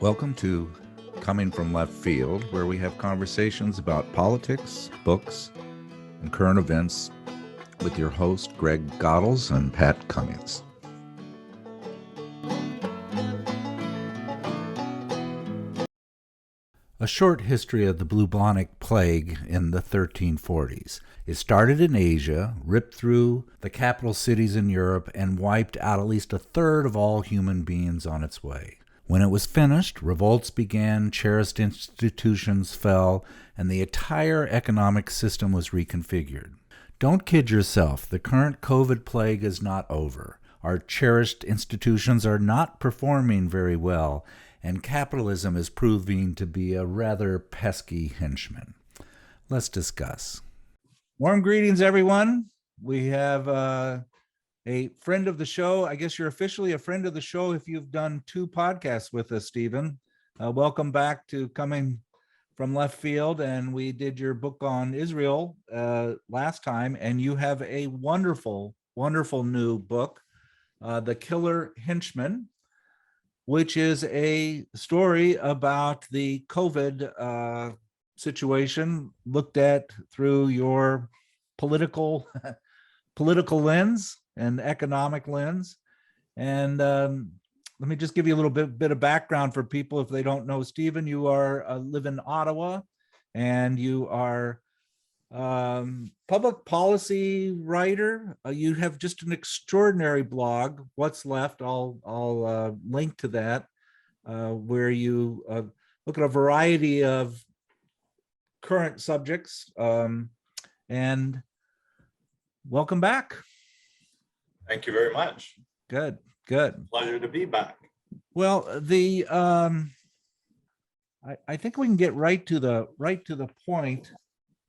Welcome to Coming from Left Field, where we have conversations about politics, books, and current events with your host, Greg Godels and Pat Cummings. A short history of the bubonic plague in the 1340s. It started in Asia, ripped through the capital cities in Europe, and wiped out at least a third of all human beings on its way. When it was finished, revolts began, cherished institutions fell, and the entire economic system was reconfigured. Don't kid yourself, the current COVID plague is not over. Our cherished institutions are not performing very well, and capitalism is proving to be a rather pesky henchman. Let's discuss. Warm greetings, everyone. We have a friend of the show. I guess you're officially a friend of the show if you've done 2 podcasts with us, Stephen. Welcome back to Coming from Left Field. And we did your book on Israel last time, and you have a wonderful, wonderful new book, The Killer Henchman, which is a story about the COVID situation looked at through your political lens and economic lens. And let me just give you a little bit of background for people if they don't know. Stephen, you are live in Ottawa, and you are public policy writer. You have just an extraordinary blog, What's Left. I'll link to that, where you look at a variety of current subjects. And welcome back. Thank you very much. Good. Pleasure to be back. Well, the I think we can get right to the point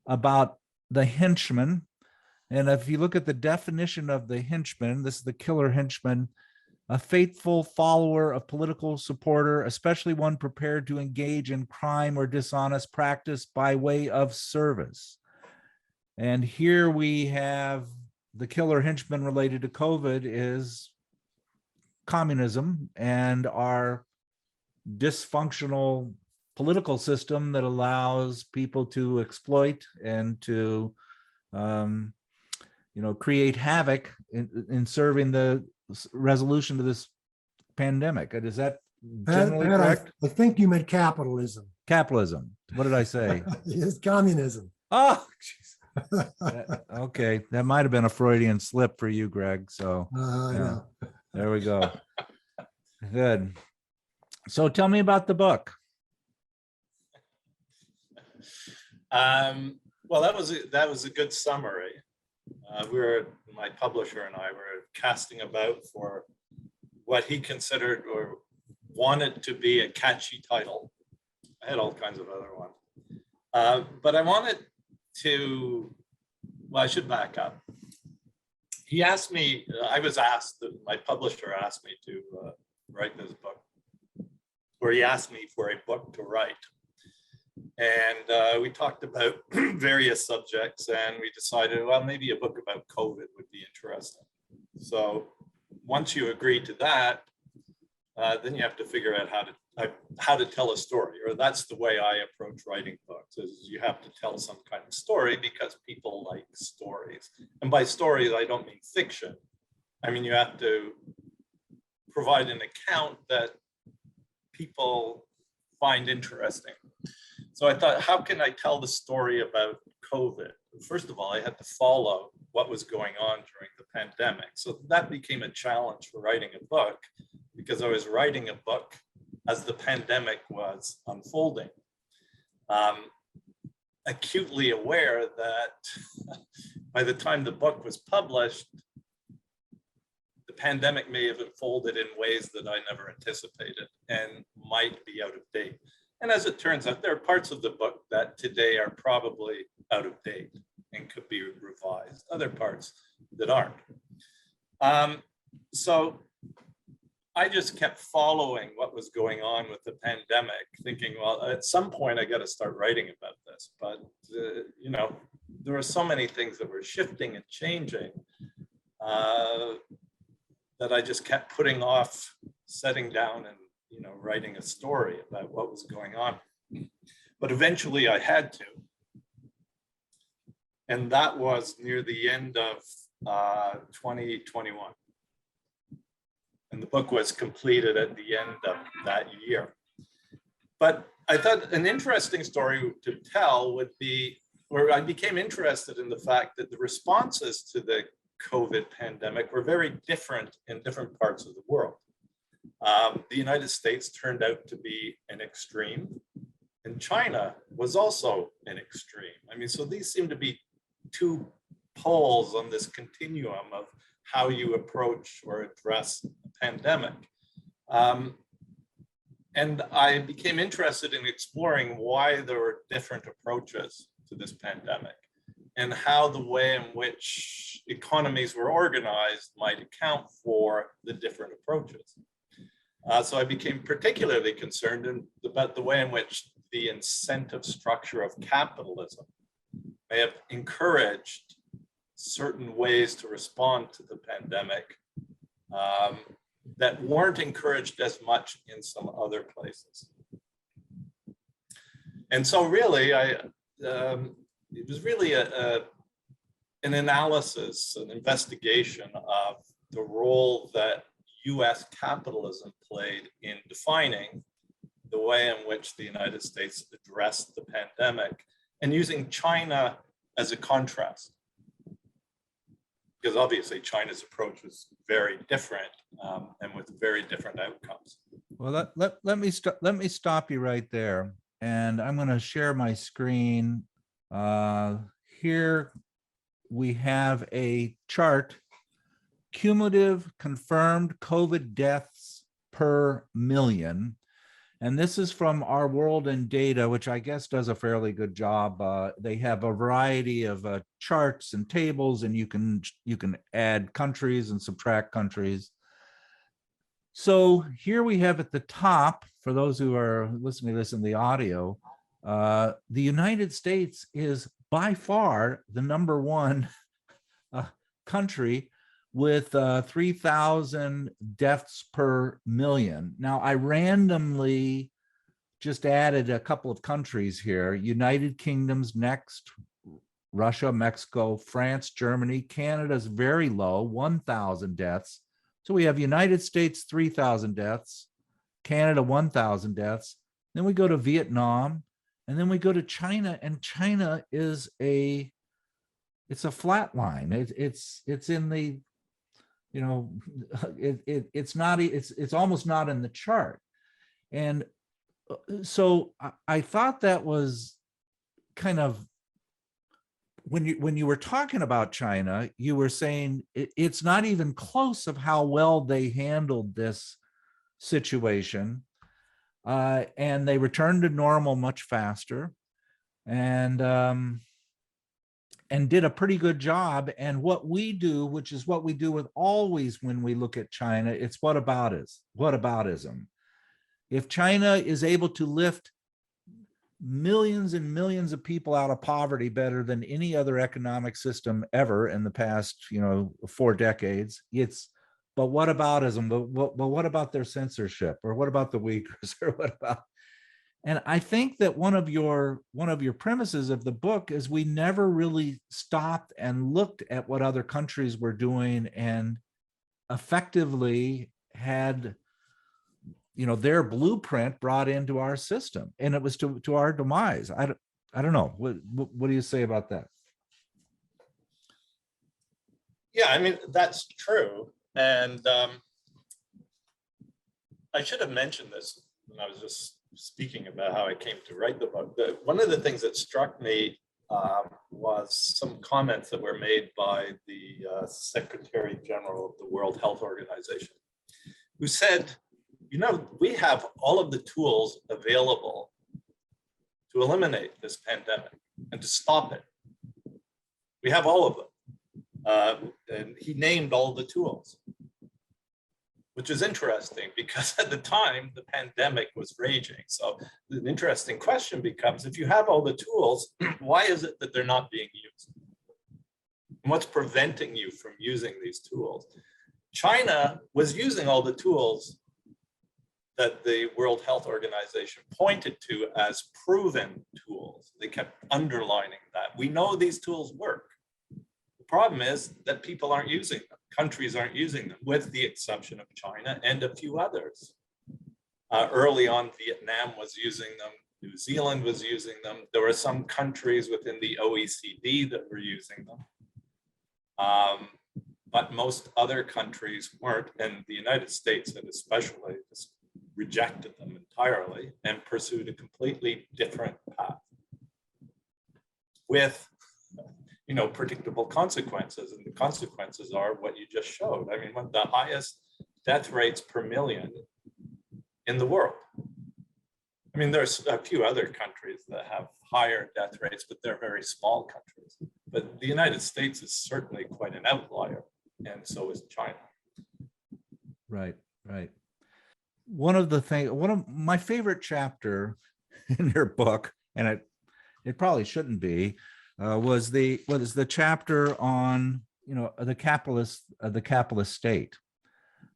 about the henchman. And if you look at the definition of the henchman, this is the killer henchman, a faithful follower, a political supporter, especially one prepared to engage in crime or dishonest practice by way of service. And here we have the killer henchman related to COVID is communism and our dysfunctional political system that allows people to exploit and to create havoc in serving the resolution to this pandemic. Is that generally correct? I think you meant capitalism. Capitalism. What did I say? It's communism. Oh, jeez. Okay, that might have been a Freudian slip for you, Greg. So yeah. There we go. Good. So tell me about the book. Well, that was a good summary. My publisher and I were casting about for what he considered or wanted to be a catchy title. I had all kinds of other ones, but I wanted to. Well, I should back up. He asked me. My publisher asked me to write this book, or he asked me for a book to write. And we talked about various subjects, and we decided, well, maybe a book about COVID would be interesting. So once you agree to that, then you have to figure out how to tell a story, or that's the way I approach writing books, is you have to tell some kind of story because people like stories. And by stories, I don't mean fiction. I mean, you have to provide an account that people find interesting. So I thought, how can I tell the story about COVID? First of all, I had to follow what was going on during the pandemic. So that became a challenge for writing a book, because I was writing a book as the pandemic was unfolding. Acutely aware that by the time the book was published, the pandemic may have unfolded in ways that I never anticipated and might be out of date. And as it turns out, there are parts of the book that today are probably out of date and could be revised, other parts that aren't. So I just kept following what was going on with the pandemic, thinking, well, at some point I got to start writing about this. But, there were so many things that were shifting and changing that I just kept putting off setting down and writing a story about what was going on. But eventually I had to. And that was near the end of 2021. And the book was completed at the end of that year. But I thought an interesting story to tell would be where I became interested in the fact that the responses to the COVID pandemic were very different in different parts of the world. The United States turned out to be an extreme, and China was also an extreme. I mean, so these seem to be two poles on this continuum of how you approach or address a pandemic. And I became interested in exploring why there were different approaches to this pandemic and how the way in which economies were organized might account for the different approaches. So I became particularly concerned about the way in which the incentive structure of capitalism may have encouraged certain ways to respond to the pandemic that weren't encouraged as much in some other places. And so really, it was really an analysis, an investigation of the role that US capitalism played in defining the way in which the United States addressed the pandemic and using China as a contrast. Because obviously China's approach was very different and with very different outcomes. Well, let me stop you right there, and I'm going to share my screen. Here we have a chart: cumulative confirmed COVID deaths per million. And this is from Our World in Data, which I guess does a fairly good job. They have a variety of charts and tables, and you can add countries and subtract countries. So here we have at the top, for those who are listening to this in the audio, the United States is by far the number one country with 3,000 deaths per million. Now, I randomly just added a couple of countries here. United Kingdom's next, Russia, Mexico, France, Germany. Canada's very low, 1,000 deaths. So we have United States, 3,000 deaths, Canada, 1,000 deaths. Then we go to Vietnam, and then we go to China, and China is it's a flat line. It's in the, it's almost not in the chart. And so I thought that was kind of, when you were talking about China, you were saying it's not even close of how well they handled this situation. And they returned to normal much faster, and did a pretty good job. And what we do, which is what we do with always when we look at China, it's whataboutism. If China is able to lift millions and millions of people out of poverty better than any other economic system ever in the past, 4 decades, but whataboutism? But what about their censorship? Or what about the Uyghurs? Or what about? And I think that one of your premises of the book is we never really stopped and looked at what other countries were doing and effectively had, their blueprint brought into our system, and it was to our demise. I don't know. What do you say about that? Yeah, I mean, that's true. And I should have mentioned this when I was just speaking about how I came to write the book. One of the things that struck me was some comments that were made by the Secretary General of the World Health Organization, who said, we have all of the tools available to eliminate this pandemic and to stop it. We have all of them. And he named all the tools, which is interesting because at the time the pandemic was raging. So an interesting question becomes, if you have all the tools, why is it that they're not being used? And what's preventing you from using these tools? China was using all the tools that the World Health Organization pointed to as proven tools. They kept underlining that. We know these tools work. The problem is that people aren't using them. Countries aren't using them, with the exception of China and a few others. Early on, Vietnam was using them. New Zealand was using them. There were some countries within the OECD that were using them. But most other countries weren't, and the United States had especially just rejected them entirely and pursued a completely different path with, predictable consequences. And the consequences are what you just showed. I mean, the highest death rates per million in the world. I mean, there's a few other countries that have higher death rates, but they're very small countries. But the United States is certainly quite an outlier, and so is China. Right. One of my favorite chapter in your book, and it probably shouldn't be, was the chapter on the capitalist state,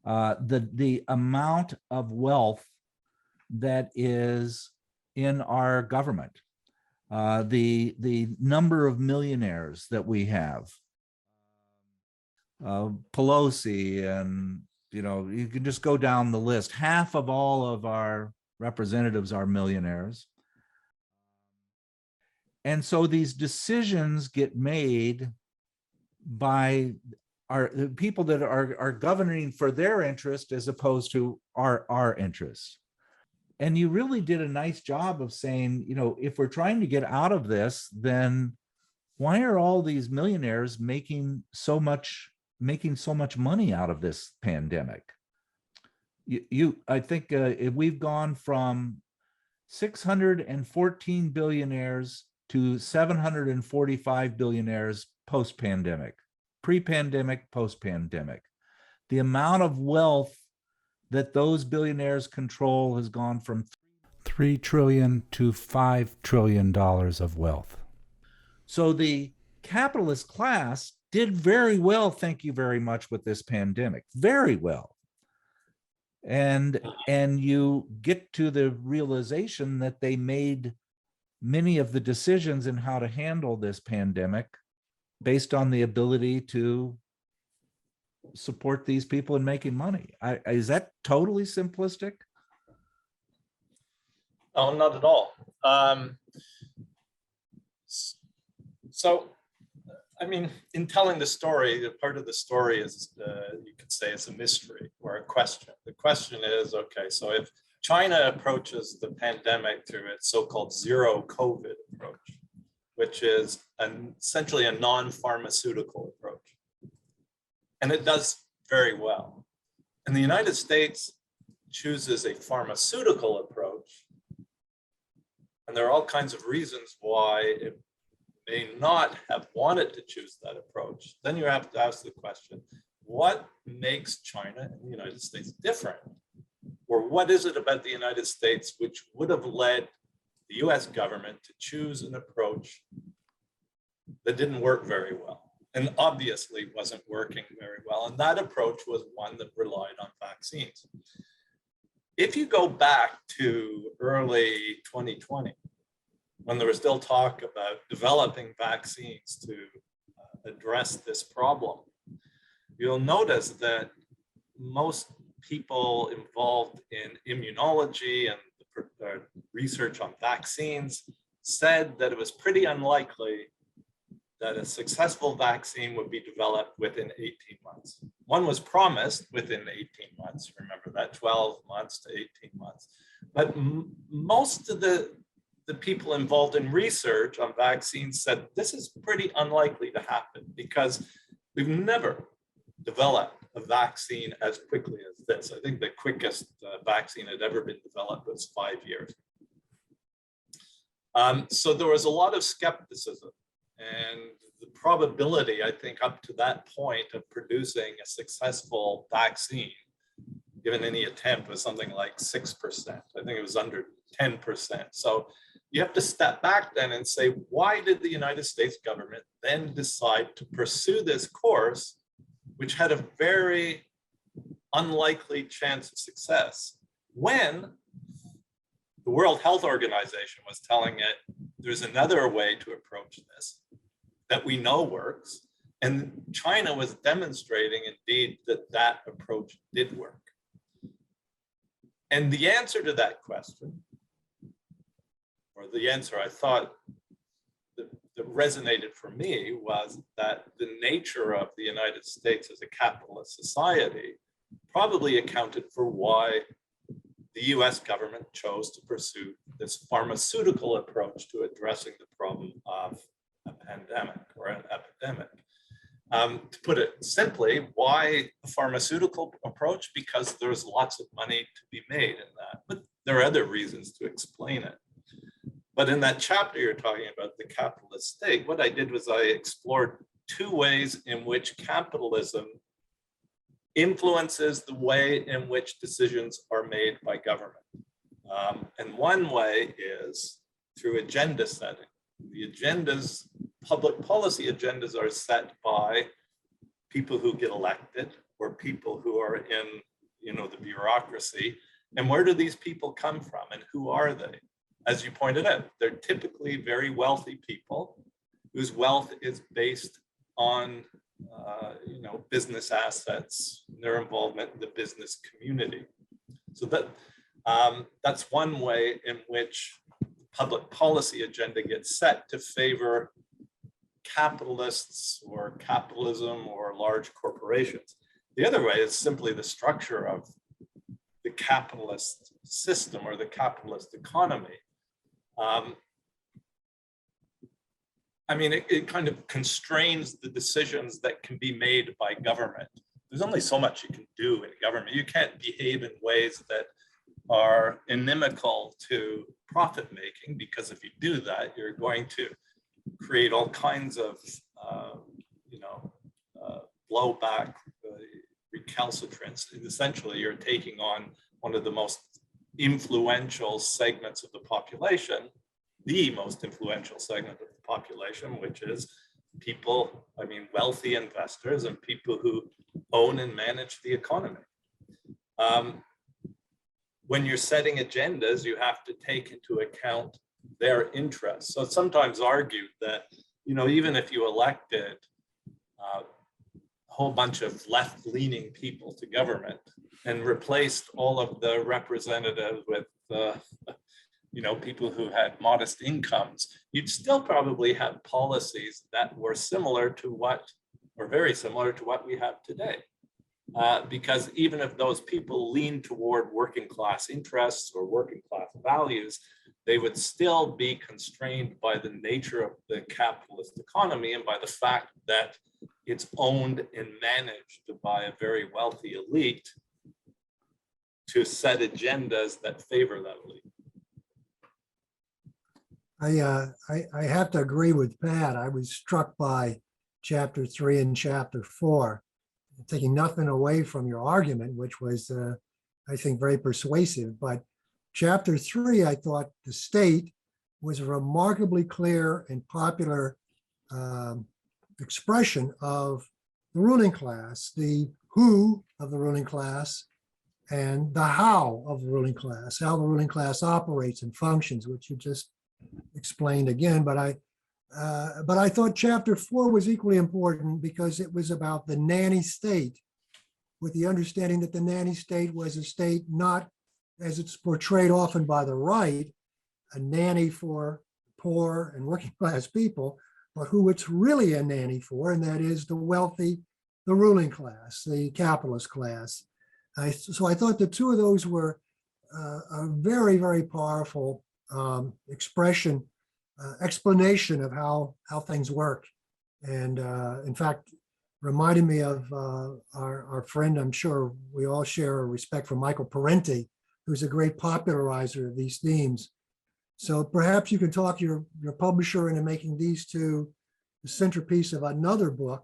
the amount of wealth that is in our government, the number of millionaires that we have, Pelosi, and you can just go down the list. Half of all of our representatives are millionaires. And so these decisions get made by the people that are governing for their interest as opposed to our interests. And you really did a nice job of saying, if we're trying to get out of this, then why are all these millionaires making so much money out of this pandemic? I think we've gone from 614 billionaires to 745 billionaires post-pandemic, pre-pandemic, post-pandemic. The amount of wealth that those billionaires control has gone from $3 trillion to $5 trillion of wealth. So the capitalist class did very well, thank you very much, with this pandemic, very well. And you get to the realization that they made many of the decisions in how to handle this pandemic based on the ability to support these people in making money. Is that totally simplistic? Oh, not at all. So, I mean, in telling the story, the part of the story is, you could say, it's a mystery or a question. The question is, okay, so if China approaches the pandemic through its so-called zero COVID approach, which is essentially a non-pharmaceutical approach, and it does very well. And the United States chooses a pharmaceutical approach, and there are all kinds of reasons why it may not have wanted to choose that approach. Then you have to ask the question, what makes China and the United States different? Or what is it about the United States which would have led the US government to choose an approach that didn't work very well, and obviously wasn't working very well? And that approach was one that relied on vaccines. If you go back to early 2020, when there was still talk about developing vaccines to address this problem, you'll notice that most people involved in immunology and the research on vaccines said that it was pretty unlikely that a successful vaccine would be developed within 18 months. One was promised within 18 months, remember that, 12 months to 18 months. But most of the people involved in research on vaccines said this is pretty unlikely to happen because we've never developed a vaccine as quickly as this. I think the quickest vaccine had ever been developed was 5 years. So there was a lot of skepticism, and the probability, I think, up to that point of producing a successful vaccine, given any attempt, was something like 6%. I think it was under 10%. So you have to step back then and say, why did the United States government then decide to pursue this course, which had a very unlikely chance of success? when the World Health Organization was telling it there's another way to approach this that we know works. And China was demonstrating indeed that that approach did work. And the answer to that question, or the answer I thought that resonated for me, was that the nature of the United States as a capitalist society probably accounted for why the US government chose to pursue this pharmaceutical approach to addressing the problem of a pandemic or an epidemic. To put it simply, why a pharmaceutical approach? Because there's lots of money to be made in that, but there are other reasons to explain it. But in that chapter you're talking about, the capitalist state, what I did was I explored two ways in which capitalism influences the way in which decisions are made by government. And one way is through agenda setting. The agendas, public policy agendas, are set by people who get elected or people who are in, the bureaucracy. And where do these people come from and who are they? As you pointed out, they're typically very wealthy people whose wealth is based on business assets, their involvement in the business community. So that's one way in which public policy agenda gets set to favor capitalists or capitalism or large corporations. The other way is simply the structure of the capitalist system or the capitalist economy. It kind of constrains the decisions that can be made by government. There's only so much you can do in government. You can't behave in ways that are inimical to profit making, because if you do that, you're going to create all kinds of, blowback, recalcitrance. And essentially, you're taking on one of the most influential segments of the population, the most influential segment of the population, which is people, wealthy investors and people who own and manage the economy. When you're setting agendas, you have to take into account their interests. So it's sometimes argued that, even if you elected a whole bunch of left-leaning people to government and replaced all of the representatives with people who had modest incomes, you'd still probably have policies that were similar to what, or very similar to what we have today. Because even if those people lean toward working class interests or working class values, they would still be constrained by the nature of the capitalist economy and by the fact that it's owned and managed by a very wealthy elite to set agendas that favor that elite. I have to agree with Pat. I was struck by chapter 3 and chapter 4, taking nothing away from your argument, which was, I think, very persuasive. But chapter 3, I thought the state was a remarkably clear and popular expression of the ruling class, the who of the ruling class and the how of the ruling class, how the ruling class operates and functions, which you just explained again. But I thought chapter 4 was equally important because it was about the nanny state, with the understanding that the nanny state was a state not, as it's portrayed often by the right, a nanny for poor and working class people, but who it's really a nanny for, and that is the wealthy, the ruling class, the capitalist class. So I thought the two of those were a very, very powerful explanation of how things work. And in fact, reminded me of our friend, I'm sure we all share a respect for Michael Parenti, who's a great popularizer of these themes. So perhaps you can talk your publisher into making these two the centerpiece of another book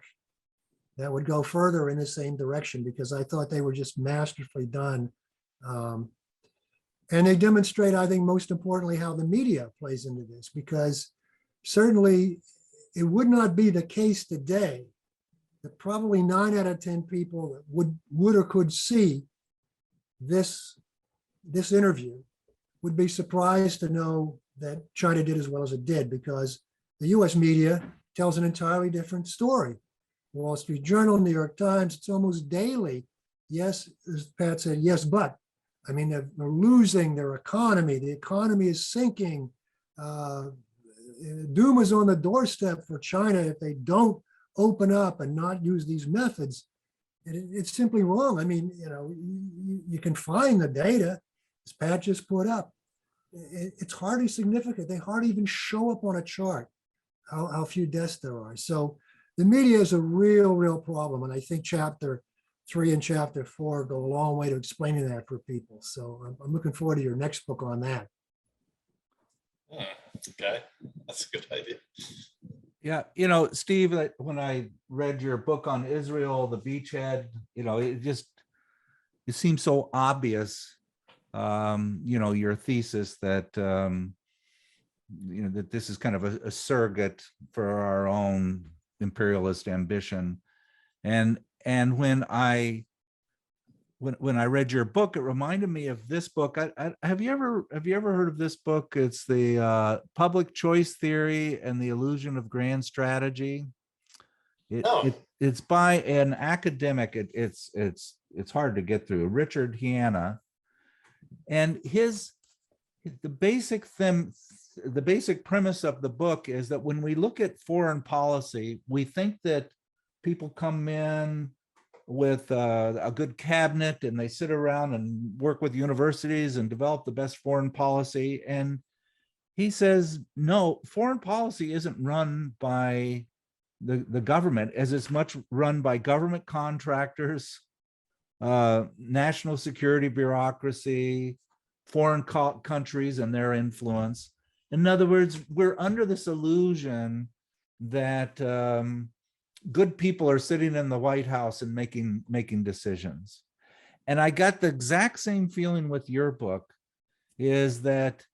that would go further in the same direction, because I thought they were just masterfully done. And they demonstrate, I think, most importantly, how the media plays into this, because certainly it would not be the case today that probably 9 out of 10 people that would or could see this this interview would be surprised to know that China did as well as it did, because the US media tells an entirely different story. Wall Street Journal, New York Times, it's almost daily. Yes, as Pat said, yes, but. I mean, they're losing their economy. The economy is sinking. Doom is on the doorstep for China if they don't open up and not use these methods. It's simply wrong. I mean, you can find the data, as Pat just put up. It's hardly significant. They hardly even show up on a chart how few deaths there are. So the media is a real problem. And I think chapter 3 and chapter 4 go a long way to explaining that for people. So I'm looking forward to your next book on that. Okay, that's a good idea. Yeah, Steve, when I read your book on Israel, the beachhead, it seems so obvious, your thesis that, that this is kind of a surrogate for our own imperialist ambition. And when I read your book, it reminded me of this book. Have you ever heard of this book? It's the Public Choice Theory and the Illusion of Grand Strategy. It's by an academic. It's hard to get through. Richard Hanna, and the basic premise of the book is that when we look at foreign policy, we think that people come in with a good cabinet and they sit around and work with universities and develop the best foreign policy. And he says, no, foreign policy isn't run by the government as it's much run by government contractors, national security bureaucracy, foreign countries and their influence. In other words, we're under this illusion that good people are sitting in the White House and making decisions. And I got the exact same feeling with your book, is that,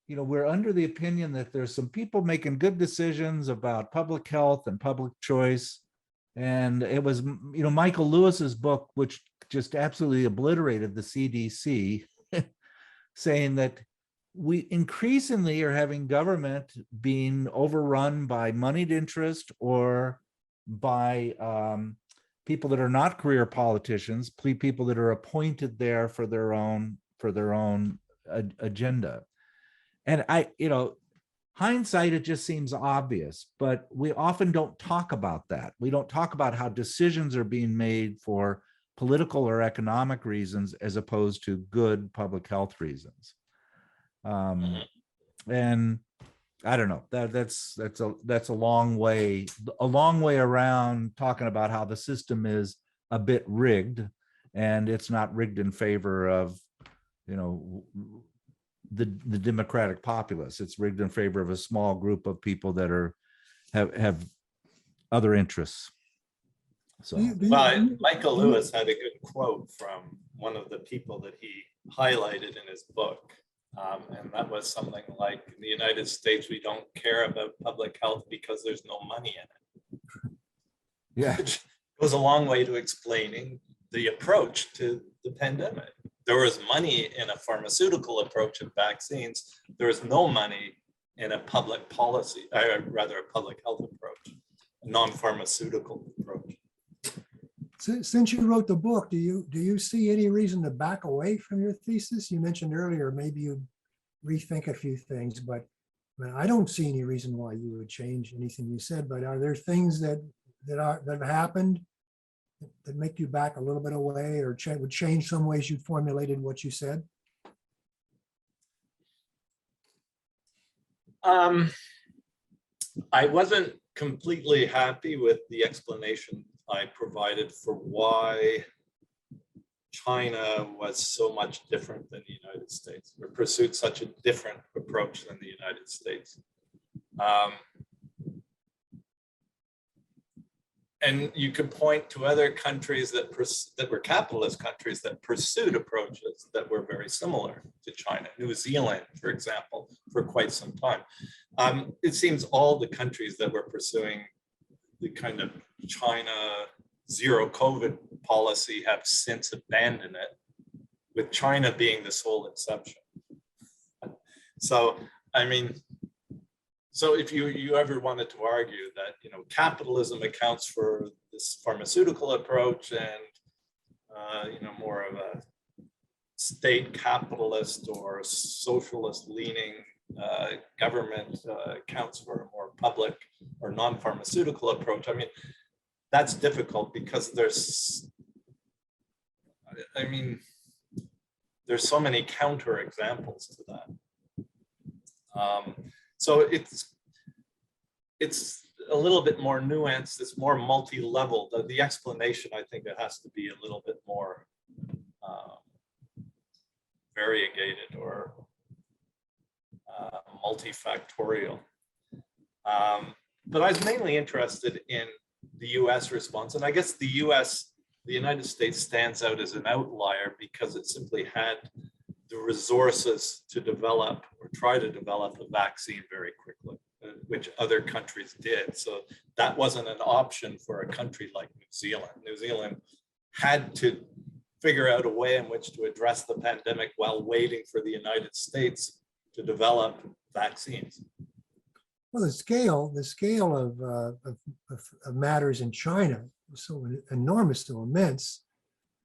we're under the opinion that there's some people making good decisions about public health and public choice. And it was, Michael Lewis's book, which just absolutely obliterated the CDC, saying that we increasingly are having government being overrun by moneyed interest or by people that are not career politicians, people that are appointed there for their own agenda. And hindsight, it just seems obvious, but we often don't talk about that. We don't talk about how decisions are being made for political or economic reasons as opposed to good public health reasons. And I don't know, that's a long way around talking about how the system is a bit rigged, and it's not rigged in favor of, the democratic populace. It's rigged in favor of a small group of people that have other interess. So, Michael Lewis had a good quote from one of the people that he highlighted in his book. And that was something like, in the United States, we don't care about public health because there's no money in it. Yeah. Which goes a long way to explaining the approach to the pandemic. There was money in a pharmaceutical approach of vaccines. There was no money in a public policy, or rather a public health approach, a non-pharmaceutical approach. Since you wrote the book, do you see any reason to back away from your thesis? You mentioned earlier maybe you'd rethink a few things, but I don't see any reason why you would change anything you said. But are there things that have happened that make you back a little bit away, or would change some ways you formulated what you said? I wasn't completely happy with the explanation I provided for why China was so much different than the United States, or pursued such a different approach than the United States. And you could point to other countries that were capitalist countries that pursued approaches that were very similar to China. New Zealand, for example, for quite some time. It seems all the countries that were pursuing the kind of China zero COVID policy have since abandoned it, with China being the sole exception. So, I mean, so if you ever wanted to argue that, you know, capitalism accounts for this pharmaceutical approach and, you know, more of a state capitalist or socialist leaning government accounts for a more public or non-pharmaceutical approach, I mean, that's difficult because there's so many counter examples to that. So it's a little bit more nuanced. It's more multi-level. The explanation, I think, it has to be a little bit more variegated or multifactorial. But I was mainly interested in the U.S. response, and I guess the United States stands out as an outlier because it simply had the resources to develop or try to develop a vaccine very quickly, which other countries did. So that wasn't an option for a country like New Zealand. New Zealand had to figure out a way in which to address the pandemic while waiting for the United States to develop vaccines. Well, the scale of matters in China is so enormous, so immense.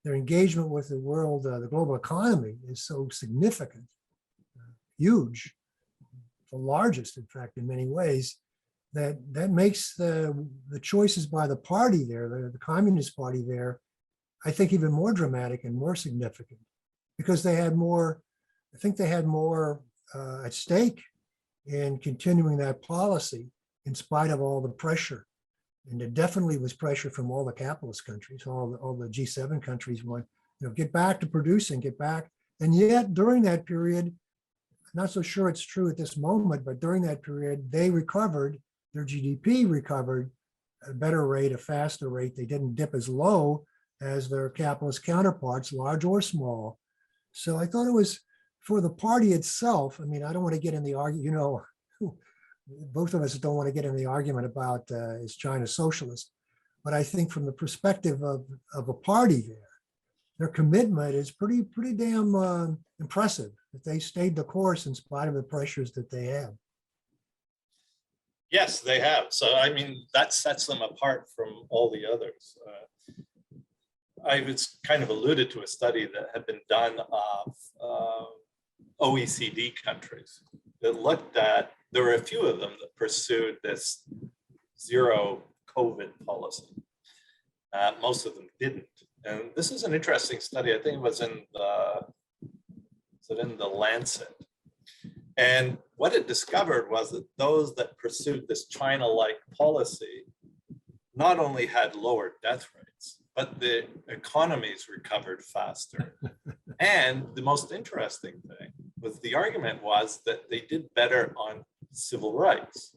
Their engagement with the world, the global economy is so significant, huge, the largest, in fact, in many ways, that makes the choices by the party there, the Communist Party there, I think even more dramatic and more significant, because they had more, I think they had more at stake in continuing that policy in spite of all the pressure. And there definitely was pressure from all the capitalist countries, all the G7 countries want, you know, get back to producing, get back. And yet during that period, I'm not so sure it's true at this moment, but during that period, they recovered, their GDP recovered at a better rate, a faster rate. They didn't dip as low as their capitalist counterparts, large or small. So I thought it was for the party itself. I mean, I don't want to get in the argument, you know, both of us don't want to get in the argument about is China socialist, but I think from the perspective of a party there, their commitment is pretty damn impressive that they stayed the course in spite of the pressures that they had. Yes, they have. So, I mean, that sets them apart from all the others. I was kind of alluded to a study that had been done of OECD countries that looked at, there were a few of them that pursued this zero COVID policy. Most of them didn't. And this is an interesting study. I think it was in the Lancet. And what it discovered was that those that pursued this China-like policy not only had lower death rates, but the economies recovered faster. And the most interesting thing was the argument was that they did better on civil rights.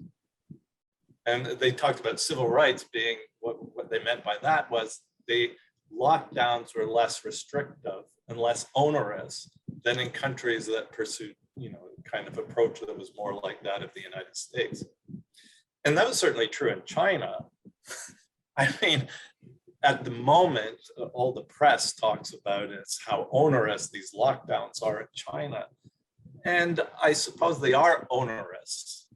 And they talked about civil rights being, what they meant by that was the lockdowns were less restrictive and less onerous than in countries that pursued, you know, kind of approach that was more like that of the United States. And that was certainly true in China. I mean, at the moment, all the press talks about is how onerous these lockdowns are in China. And I suppose they are onerous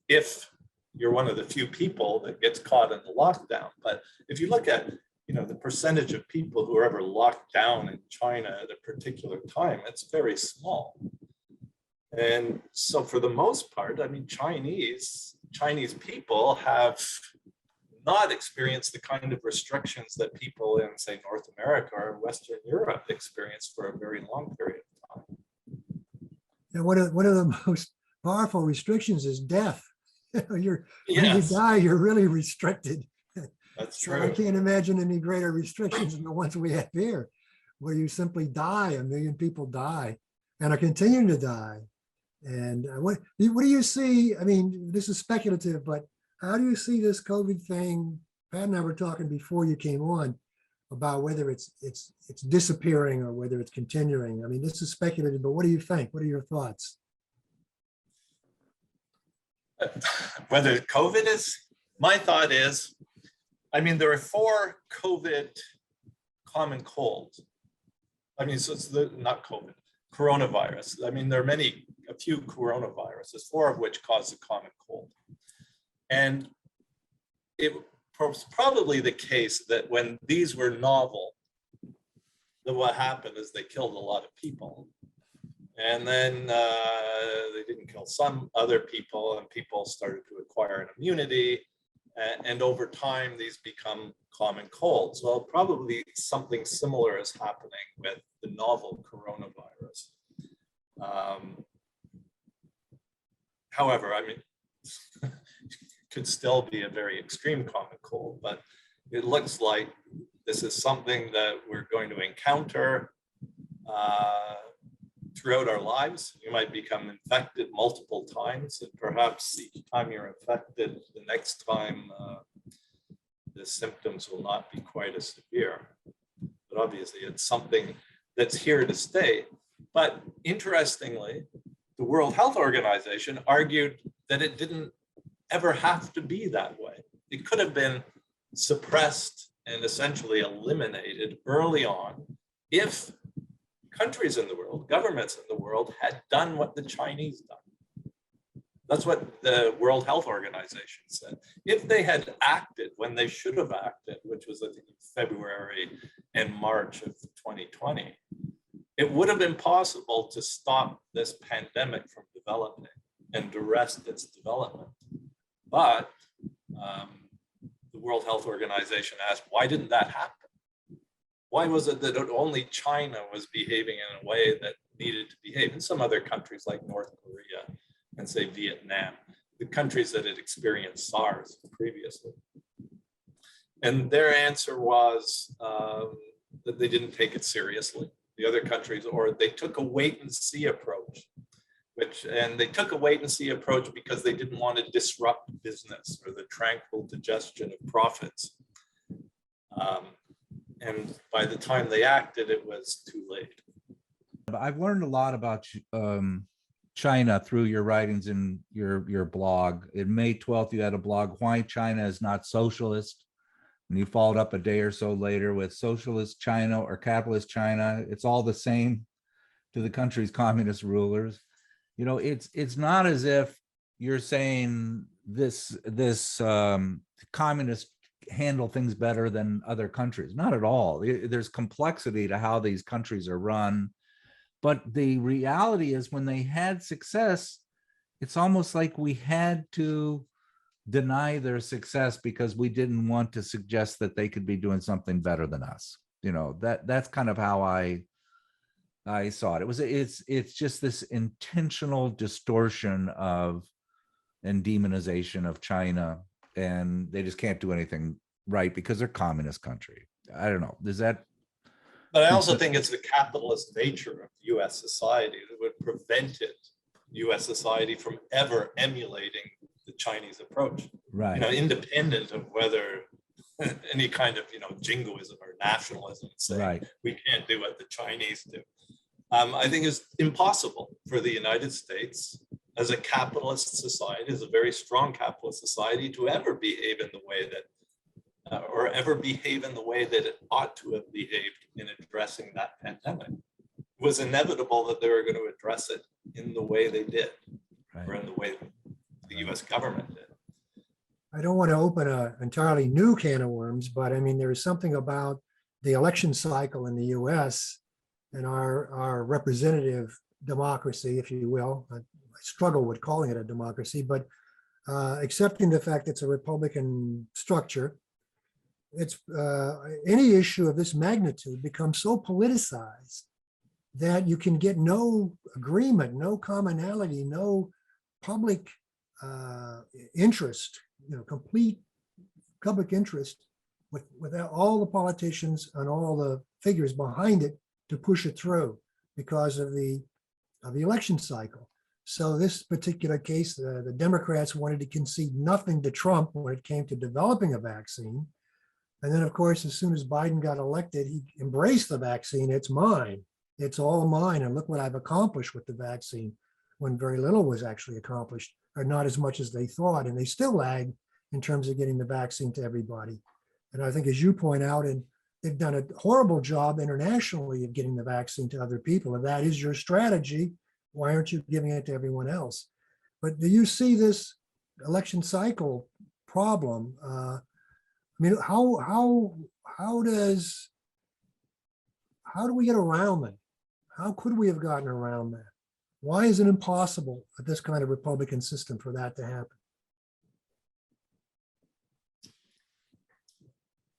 if you're one of the few people that gets caught in the lockdown. But if you look at, you know, the percentage of people who are ever locked down in China at a particular time, it's very small. And so for the most part, I mean, Chinese people have not experienced the kind of restrictions that people in, say, North America or Western Europe experienced for a very long period of time. And one of the most powerful restrictions is death. When you die, you're really restricted. That's So true. I can't imagine any greater restrictions than the ones we have here, where you simply die. 1 million people die and are continuing to die. And what do you see? I mean, this is speculative, but how do you see this COVID thing? Pat and I were talking before you came on about whether it's disappearing or whether it's continuing. I mean, this is speculative, but what do you think? What are your thoughts? Whether COVID is, my thought is, I mean, there are 4 COVID common colds. I mean, so it's not COVID, coronavirus. I mean, there are a few coronaviruses, 4 of which cause the common cold. And it was probably the case that when these were novel, that what happened is they killed a lot of people. And then they didn't kill some other people, and people started to acquire an immunity. And over time, these become common colds. Well, probably something similar is happening with the novel coronavirus. However, I mean, it could still be a very extreme common cold, but it looks like this is something that we're going to encounter throughout our lives. You might become infected multiple times, and perhaps each time you're infected, the next time the symptoms will not be quite as severe. But obviously, it's something that's here to stay. But interestingly, the World Health Organization argued that it didn't ever have to be that way. It could have been suppressed and essentially eliminated early on if countries in the world, governments in the world had done what the Chinese done. That's what the World Health Organization said. If they had acted when they should have acted, which was I think February and March of 2020, it would have been possible to stop this pandemic from developing and arrest its development. But the World Health Organization asked, why didn't that happen? Why was it that only China was behaving in a way that needed to behave? And some other countries like North Korea and say Vietnam, the countries that had experienced SARS previously. And their answer was that they didn't take it seriously. The other countries, or they took a wait and see approach, and they took a wait and see approach because they didn't want to disrupt business or the tranquil digestion of profits. And by the time they acted, it was too late. I've learned a lot about China through your writings in your blog. In May 12th, you had a blog, Why China is Not Socialist. And you followed up a day or so later with Socialist China or Capitalist China. It's all the same to the country's communist rulers. You know, it's not as if you're saying this communist handle things better than other countries. Not at all. There's complexity to how these countries are run. But the reality is when they had success, it's almost like we had to deny their success because we didn't want to suggest that they could be doing something better than us. You know, that's kind of how I saw it. It's just this intentional distortion of and demonization of China, and they just can't do anything right because they're a communist country. I don't know. Does that? But I also think it's the capitalist nature of US society that would prevent US society from ever emulating the Chinese approach. Right. You know, independent of whether any kind of, jingoism or nationalism saying Right. we can't do what the Chinese do. I think it's impossible for the United States as a capitalist society, as a very strong capitalist society, to ever behave in the way that it ought to have behaved in addressing that pandemic. It was inevitable that they were going to address it in the way they did, Right. or in the way the US government did. I don't want to open an entirely new can of worms, but I mean, there is something about the election cycle in the US and our representative democracy, if you will. I struggle with calling it a democracy, but accepting the fact it's a Republican structure, it's any issue of this magnitude becomes so politicized that you can get no agreement, no commonality, no public interest, complete public interest without all the politicians and all the figures behind it to push it through because of the election cycle. So this particular case, the Democrats wanted to concede nothing to Trump when it came to developing a vaccine. And then, of course, as soon as Biden got elected, he embraced the vaccine. It's mine. It's all mine. And look what I've accomplished with the vaccine, when very little was actually accomplished, or not as much as they thought. And they still lag in terms of getting the vaccine to everybody. And I think, as you point out, in they've done a horrible job internationally of getting the vaccine to other people. If that is your strategy, why aren't you giving it to everyone else? But do you see this election cycle problem? I mean, how do we get around that? How could we have gotten around that? Why is it impossible at this kind of Republican system for that to happen?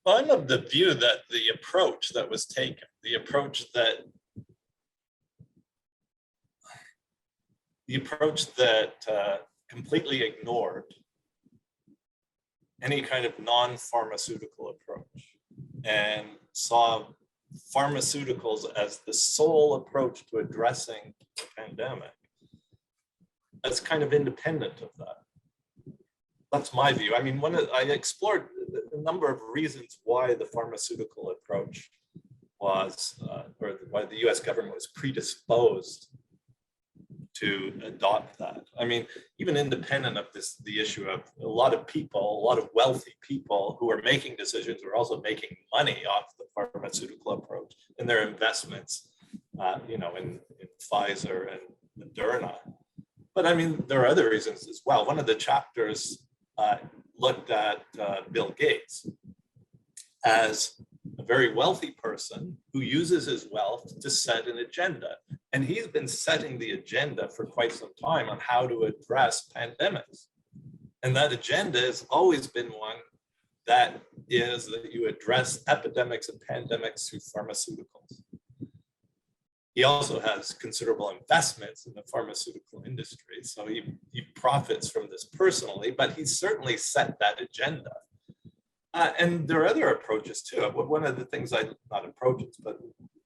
Well, I'm of the view that the approach that was taken, the approach that completely ignored any kind of non-pharmaceutical approach and saw pharmaceuticals as the sole approach to addressing the pandemic, that's kind of independent of that. That's my view. I mean, I explored a number of reasons why the pharmaceutical approach was, or why the US government was predisposed to adopt that. I mean, even independent of the issue of a lot of people, a lot of wealthy people who are making decisions are also making money off the pharmaceutical approach in their investments, in Pfizer and Moderna. But I mean, there are other reasons as well. One of the chapters looked at Bill Gates as a very wealthy person who uses his wealth to set an agenda. And he's been setting the agenda for quite some time on how to address pandemics. And that agenda has always been one that is that you address epidemics and pandemics through pharmaceuticals. He also has considerable investments in the pharmaceutical industry, so he profits from this personally, but he's certainly set that agenda. And there are other approaches too. One of the things not approaches, but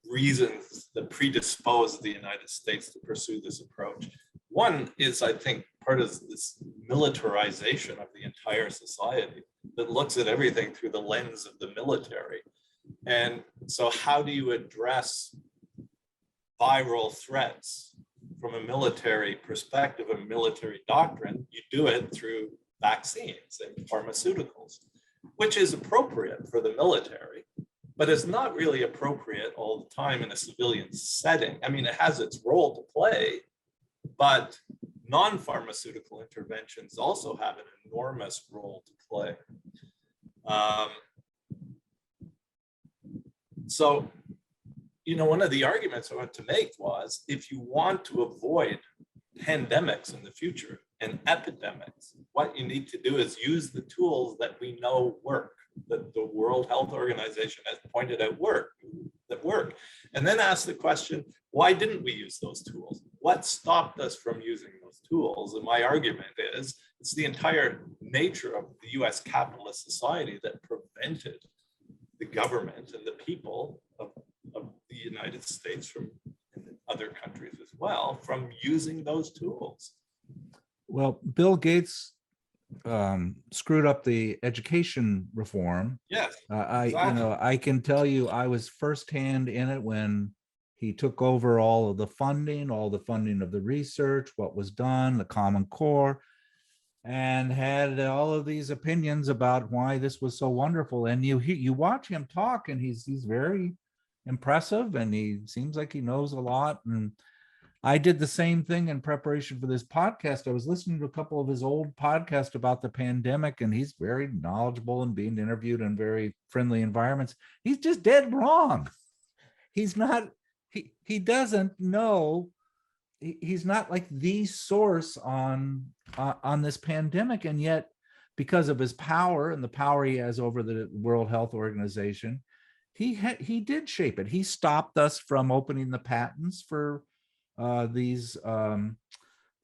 reasons that predispose the United States to pursue this approach. One is, I think, part of this militarization of the entire society that looks at everything through the lens of the military. And so how do you address viral threats from a military perspective, a military doctrine? You do it through vaccines and pharmaceuticals, which is appropriate for the military, but it's not really appropriate all the time in a civilian setting. I mean, it has its role to play, but non-pharmaceutical interventions also have an enormous role to play. So, one of the arguments I want to make was, if you want to avoid pandemics in the future and epidemics, what you need to do is use the tools that we know work, that the World Health Organization has pointed out work. And then ask the question, why didn't we use those tools? What stopped us from using those tools? And my argument is, it's the entire nature of the US capitalist society that prevented the government and the people of the United States and other countries as well from using those tools. Well, Bill Gates screwed up the education reform. Yes, exactly. I can tell you, I was firsthand in it when he took over all of the funding of the research, what was done, the Common Core, and had all of these opinions about why this was so wonderful. And you watch him talk, and he's very impressive, and he seems like he knows a lot. And I did the same thing in preparation for this podcast. I was listening to a couple of his old podcasts about the pandemic, and he's very knowledgeable and being interviewed in very friendly environments. He's just dead wrong. He's not, he doesn't know, he's not like the source on this pandemic. And yet, because of his power and the power he has over the World Health Organization, he did shape it. He stopped us from opening the patents for these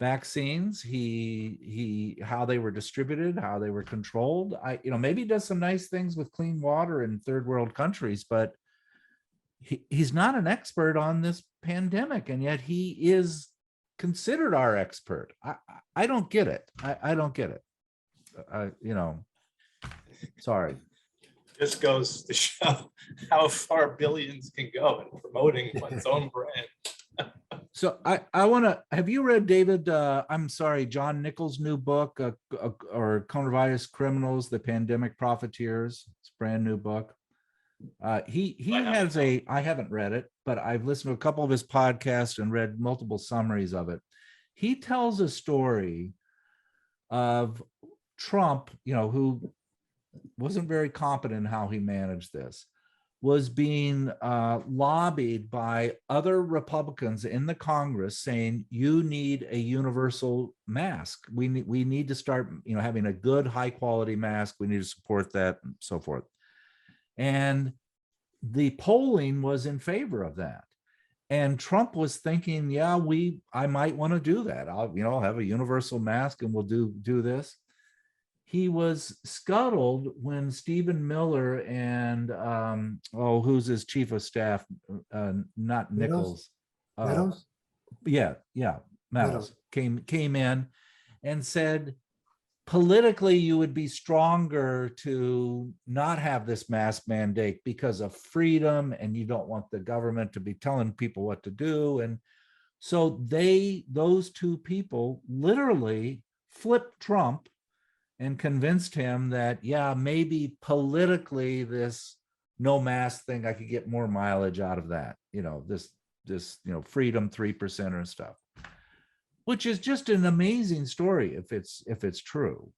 vaccines. He how they were distributed, how they were controlled. Maybe he does some nice things with clean water in third world countries, but he's not an expert on this pandemic, and yet he is considered our expert. I don't get it. I don't get it. Sorry. This goes to show how far billions can go in promoting one's own brand. So I want to, have you read John Nichols' new book, or Coronavirus Criminals, The Pandemic Profiteers? It's a brand new book. He has I haven't read it, but I've listened to a couple of his podcasts and read multiple summaries of it. He tells a story of Trump, who wasn't very competent in how he managed this, was being lobbied by other Republicans in the Congress saying, you need a universal mask. We need to start, having a good, high quality mask. We need to support that and so forth. And the polling was in favor of that. And Trump was thinking, yeah, I might want to do that. I'll have a universal mask and we'll do this. He was scuttled when Stephen Miller and who's his chief of staff, not Nichols. Meadows? Yeah, Meadows came in and said, politically, you would be stronger to not have this mask mandate because of freedom, and you don't want the government to be telling people what to do. And so those two people literally flipped Trump and convinced him that, yeah, maybe politically this no mask thing, I could get more mileage out of that, this freedom 3% or stuff, which is just an amazing story if it's true.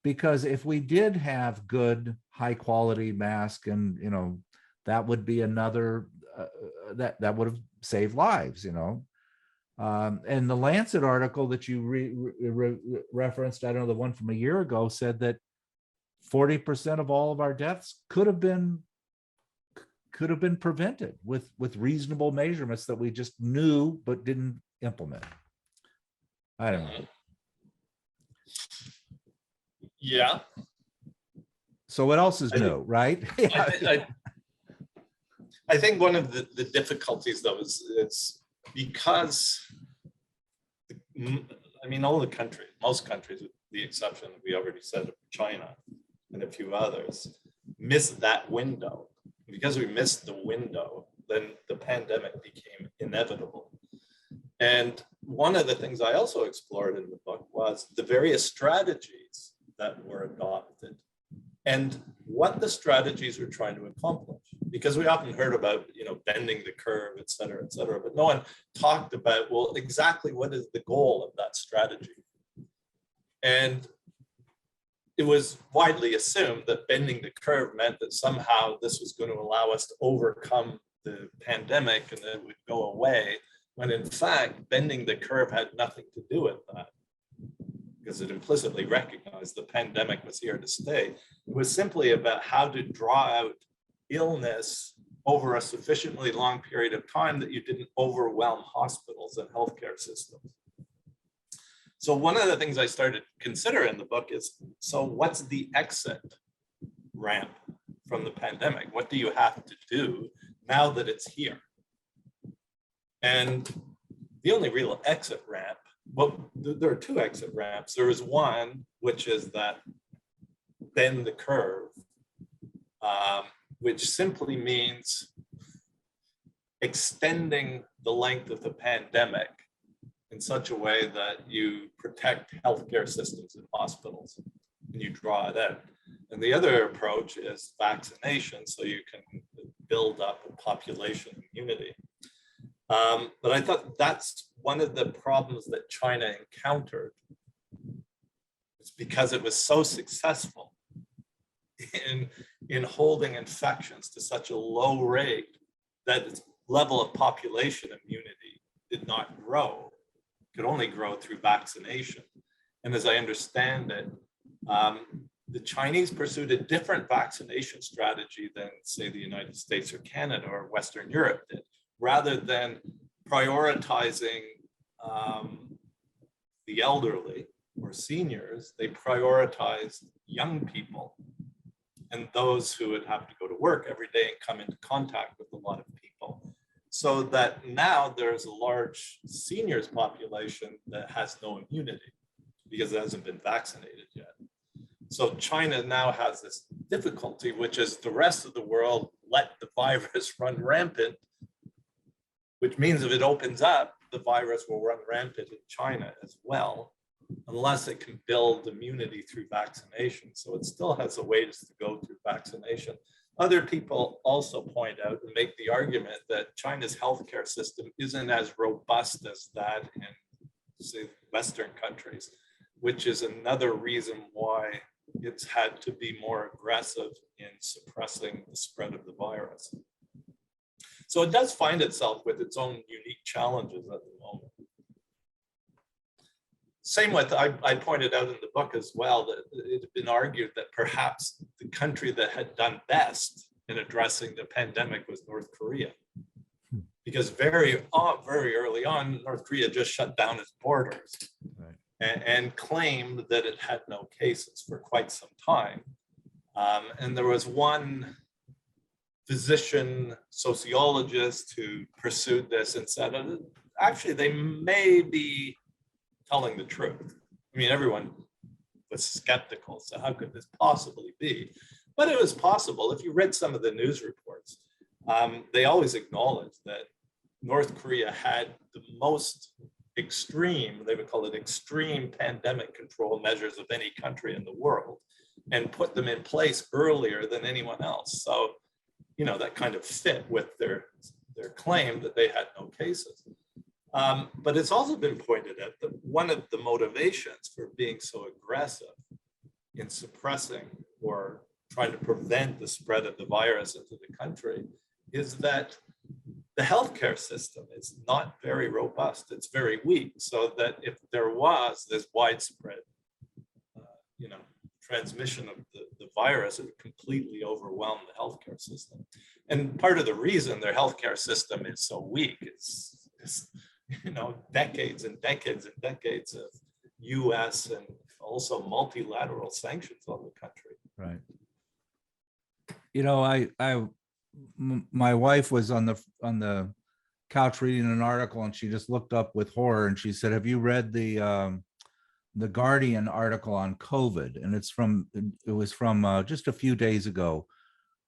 Because if we did have good, high quality mask, and that would be another that would have saved lives, and the Lancet article that you referenced, I don't know, the one from a year ago, said that 40% of all of our deaths could have been prevented with reasonable measurements that we just knew but didn't implement. I don't know. Yeah. So what else is new, right? I think one of the difficulties, though, is it's because, all the countries, most countries, with the exception, we already said, of China and a few others, missed that window. Because we missed the window, then the pandemic became inevitable. And one of the things I also explored in the book was the various strategies that were adopted and what the strategies were trying to accomplish. Because we often heard about, bending the curve, et cetera, but no one talked about, well, exactly what is the goal of that strategy? And it was widely assumed that bending the curve meant that somehow this was going to allow us to overcome the pandemic and then it would go away, when in fact, bending the curve had nothing to do with that, because it implicitly recognized the pandemic was here to stay. It was simply about how to draw out illness over a sufficiently long period of time that you didn't overwhelm hospitals and healthcare systems. So one of the things I started to consider in the book is, so what's the exit ramp from the pandemic? What do you have to do now that it's here? And the only real exit ramp, well, there are two exit ramps. There is one, which is that bend the curve, which simply means extending the length of the pandemic in such a way that you protect healthcare systems and hospitals, and you draw it out. And the other approach is vaccination, so you can build up a population immunity. But I thought that's one of the problems that China encountered. It's because it was so successful in holding infections to such a low rate that its level of population immunity did not grow. It could only grow through vaccination. And as I understand it, the Chinese pursued a different vaccination strategy than, say, the United States or Canada or Western Europe did. Rather than prioritizing the elderly or seniors, they prioritized young people and those who would have to go to work every day and come into contact with a lot of people. So that now there's a large seniors population that has no immunity because it hasn't been vaccinated yet. So China now has this difficulty, which is the rest of the world let the virus run rampant, which means if it opens up, the virus will run rampant in China as well, unless it can build immunity through vaccination. So it still has a ways to go through vaccination. Other people also point out and make the argument that China's healthcare system isn't as robust as that in, say, Western countries, which is another reason why it's had to be more aggressive in suppressing the spread of the virus. So it does find itself with its own unique challenges at the moment. Same with, I pointed out in the book as well, that it had been argued that perhaps the country that had done best in addressing the pandemic was North Korea. Because very early on, North Korea just shut down its borders, right, and claimed that it had no cases for quite some time. And there was one physician sociologist who pursued this and said, actually, they may be telling the truth. I mean, everyone was skeptical, so how could this possibly be? But it was possible. If you read some of the news reports, they always acknowledged that North Korea had the most extreme, they would call it extreme pandemic control measures of any country in the world, and put them in place earlier than anyone else. So, you know, that kind of fit with their claim that they had no cases. But it's also been pointed out that one of the motivations for being so aggressive in suppressing or trying to prevent the spread of the virus into the country is that the healthcare system is not very robust. It's very weak. So that if there was this widespread, transmission of the virus, it would completely overwhelm the healthcare system. And part of the reason their healthcare system is so weak is decades and decades and decades of U.S. and also multilateral sanctions on the country. Right. You know, my wife was on the couch reading an article, and she just looked up with horror, and she said, "Have you read the Guardian article on COVID?" And it was from just a few days ago.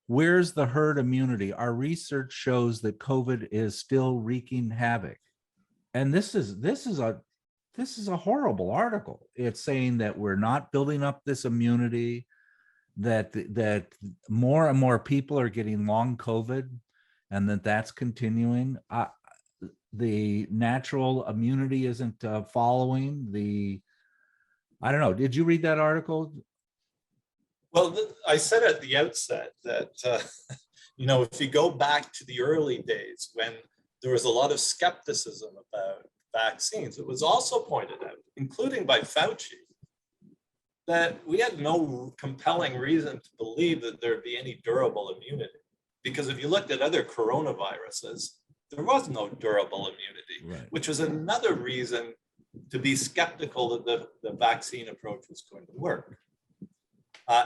Where's the herd immunity? Our research shows that COVID is still wreaking havoc. And this is a horrible article. It's saying that we're not building up this immunity, that more and more people are getting long COVID, and that's continuing. The natural immunity isn't following the. I don't know. Did you read that article? Well, I said at the outset that if you go back to the early days when there was a lot of skepticism about vaccines, it was also pointed out, including by Fauci, that we had no compelling reason to believe that there'd be any durable immunity. Because if you looked at other coronaviruses, there was no durable immunity, right, which was another reason to be skeptical that the vaccine approach was going to work.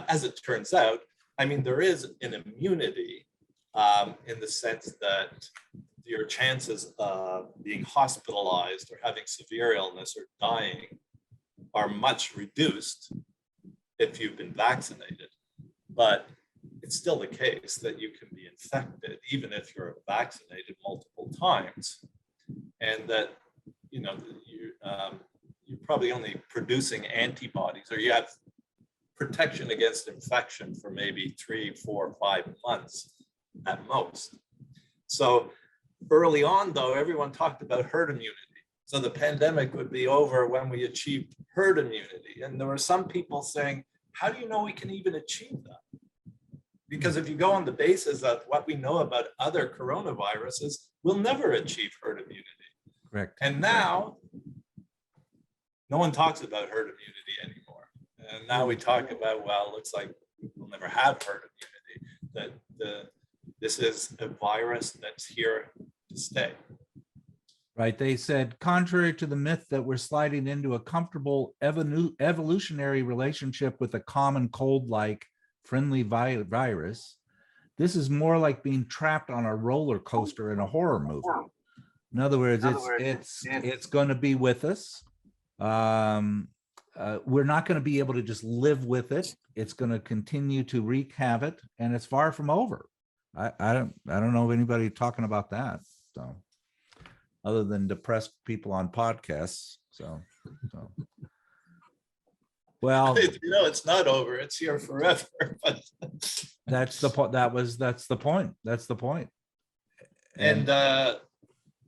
As it turns out, I mean, there is an immunity in the sense that your chances of being hospitalized or having severe illness or dying are much reduced if you've been vaccinated. But it's still the case that you can be infected even if you're vaccinated multiple times, and that you're probably only producing antibodies, or you have protection against infection for maybe 3, 4, 5 months at most. So early on, though, everyone talked about herd immunity. So the pandemic would be over when we achieved herd immunity. And there were some people saying, how do you know we can even achieve that? Because if you go on the basis of what we know about other coronaviruses, we'll never achieve herd immunity. Correct. And now, no one talks about herd immunity anymore. And now we talk about, well, it looks like we'll never have herd immunity, that this is a virus that's here to stay. Right. They said, contrary to the myth that we're sliding into a comfortable evolutionary relationship with a common cold-like friendly virus, this is more like being trapped on a roller coaster in a horror movie. In other words, it's going to be with us. We're not going to be able to just live with it. It's going to continue to wreak havoc, and it's far from over. I don't know of anybody talking about that. So, other than depressed people on podcasts. So. Well, it's not over. It's here forever. But That's the point. That's the point. That's the point. And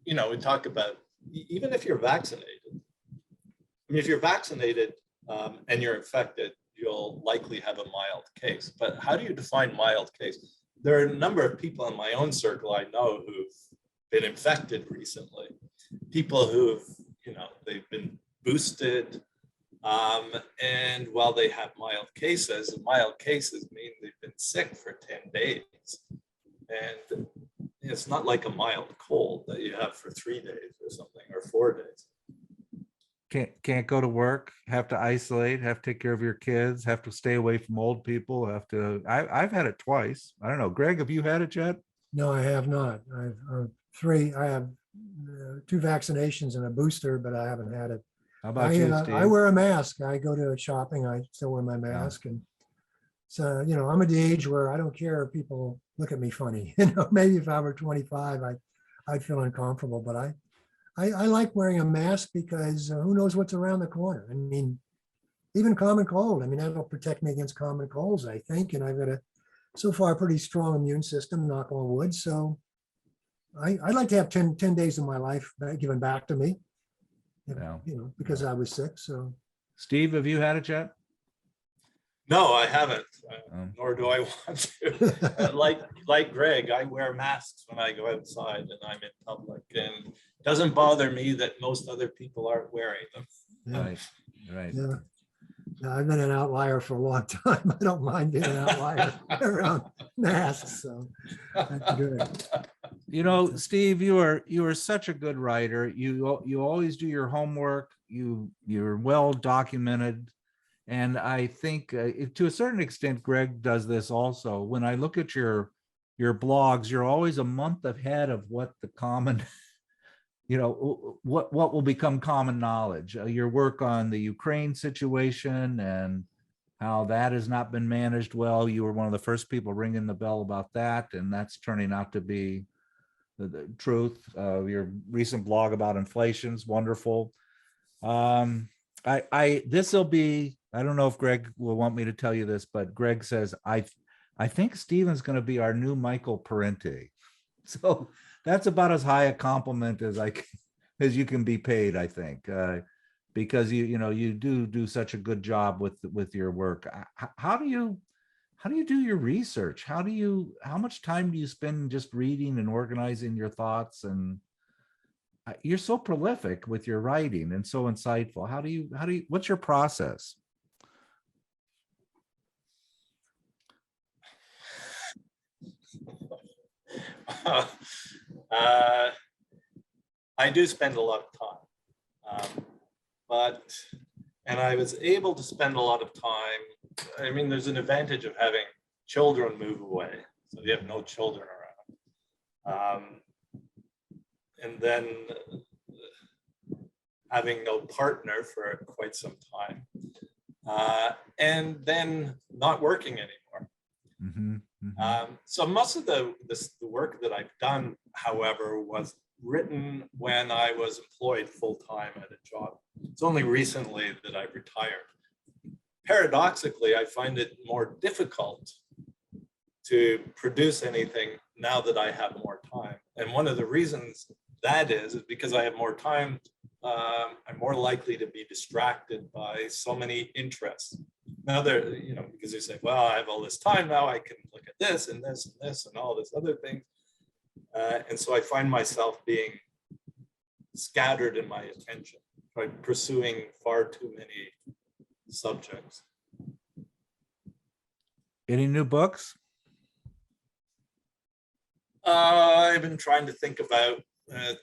we talk about even if you're vaccinated. I mean, if you're vaccinated and you're infected, you'll likely have a mild case. But how do you define mild case? There are a number of people in my own circle I know who've been infected recently. People who've, they've been boosted. And while they have mild cases mean they've been sick for 10 days. And it's not like a mild cold that you have for 3 days or something, or 4 days. Can't go to work, have to isolate, have to take care of your kids, have to stay away from old people, I've had it twice. I don't know. Greg, have you had it yet? No, I have not. I've I have 2 vaccinations and a booster, but I haven't had it. How about you, Steve? I wear a mask. I go to shopping. I still wear my mask. And so, I'm at the age where I don't care if people look at me funny. Maybe if I were 25, I'd feel uncomfortable, but I like wearing a mask because who knows what's around the corner. I mean, even common cold. I mean, that'll protect me against common colds, I think. And I've got so far, pretty strong immune system, knock on wood. So I'd like to have 10 days of my life given back to me. Because I was sick. So, Steve, have you had it yet? No, I haven't, nor do I want to. Like Greg, I wear masks when I go outside and I'm in public, and it doesn't bother me that most other people aren't wearing them. Yeah. Right. Yeah. I've been an outlier for a long time. I don't mind being an outlier around masks. So that's good. Steve, you are such a good writer. You always do your homework. You're well documented, and I think to a certain extent, Greg does this also. When I look at your blogs, you're always a month ahead of what the common, what will become common knowledge. Your work on the Ukraine situation and how that has not been managed well. You were one of the first people ringing the bell about that, and that's turning out to be the truth. Your recent blog about inflation is wonderful. This'll be, I don't know if Greg will want me to tell you this, but Greg says, I think Stephen's going to be our new Michael Parenti. So that's about as high a compliment as you can be paid, I think, because you do such a good job with your work. How do you do your research? How much time do you spend just reading and organizing your thoughts? And you're so prolific with your writing and so insightful. How do you what's your process? I do spend a lot of time, and I was able to spend a lot of time. I mean, there's an advantage of having children move away, so you have no children around, and then having no partner for quite some time, and then not working anymore. Mm-hmm, mm-hmm. So most of the work that I've done, however, was written when I was employed full-time at a job. It's only recently that I've retired. Paradoxically, I find it more difficult to produce anything now that I have more time. And one of the reasons that is because I have more time, I'm more likely to be distracted by so many interests. Now because you say, well, I have all this time now, I can look at this and this and this and all this other thing. And so I find myself being scattered in my attention by pursuing far too many subjects. Any new books? I've been trying to think about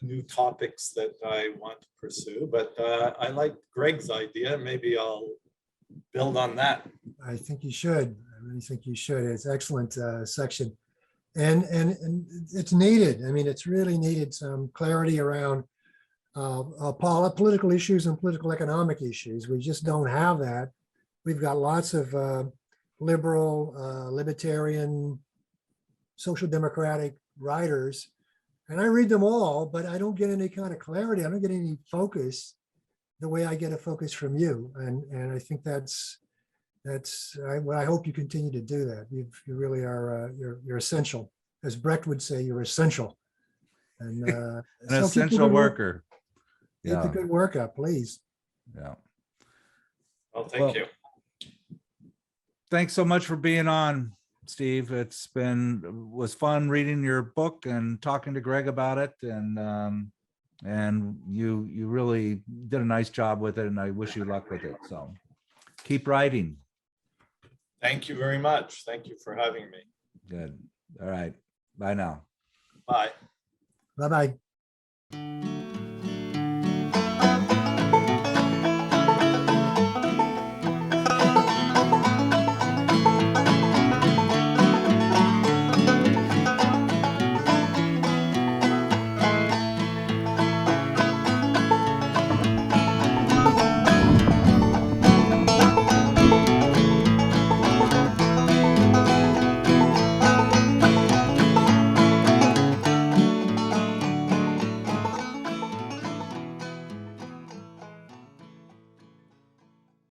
new topics that I want to pursue, but I like Greg's idea. Maybe I'll build on that. I think you should. I really think you should. It's an excellent section. And it's needed. I mean, it's really needed some clarity around political issues and political economic issues. We just don't have that. We've got lots of liberal, libertarian, social democratic writers, and I read them all, but I don't get any kind of clarity. I don't get any focus the way I get a focus from you. And I think that's I hope you continue to do that. You really are, you're essential. As Brecht would say, you're essential. And An so keep the essential good work- worker. Keep the Yeah, good work up, please. yeah. Well, thank Well, you. Thanks so much for being on, Steve. Was fun reading your book and talking to Greg about it, and you really did a nice job with it, and I wish you luck with it. So keep writing. Thank you very much. Thank you for having me. Good. All right. Bye now. Bye. Bye-bye.